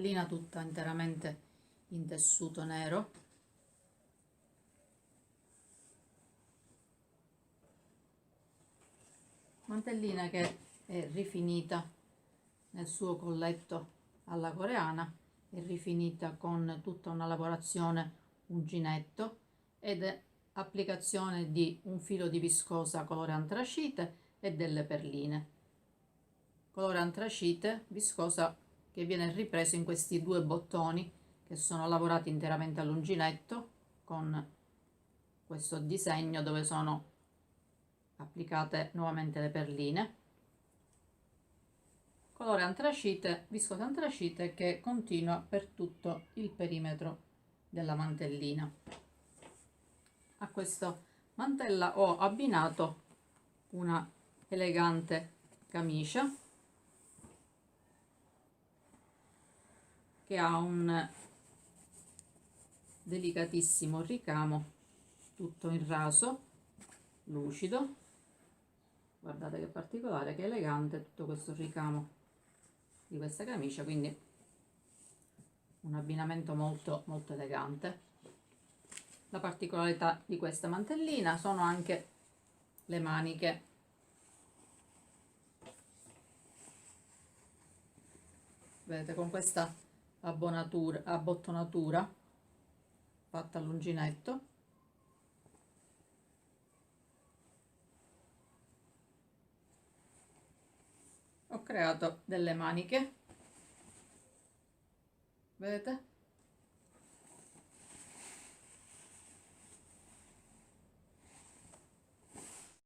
mantellina tutta interamente in tessuto nero, mantellina che è rifinita nel suo colletto alla coreana, è rifinita con tutta una lavorazione uncinetto ed è applicazione di un filo di viscosa colore antracite e delle perline. Colore antracite viscosa che viene ripreso in questi due bottoni che sono lavorati interamente all'uncinetto con questo disegno dove sono applicate nuovamente le perline. Colore antracite, viscosa antracite che continua per tutto il perimetro della mantellina. A questa mantella ho abbinato una elegante camicia che ha un delicatissimo ricamo tutto in raso lucido. Guardate che particolare, che elegante tutto questo ricamo di questa camicia, quindi un abbinamento molto elegante. La particolarità di questa mantellina sono anche le maniche. Vedete, con questa abbottonatura fatta all'uncinetto, ho creato delle maniche, vedete?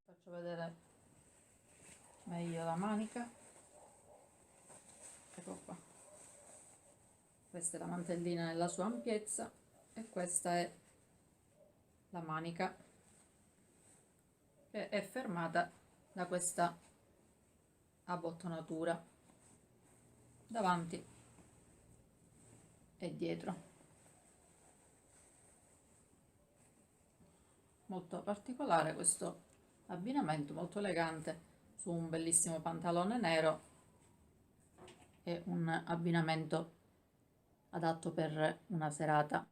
Faccio vedere meglio la manica. Ecco qua. Questa è la mantellina nella sua ampiezza e questa è la manica che è fermata da questa abbottonatura davanti e dietro. Molto particolare questo abbinamento, molto elegante su un bellissimo pantalone nero, e un abbinamento adatto per una serata.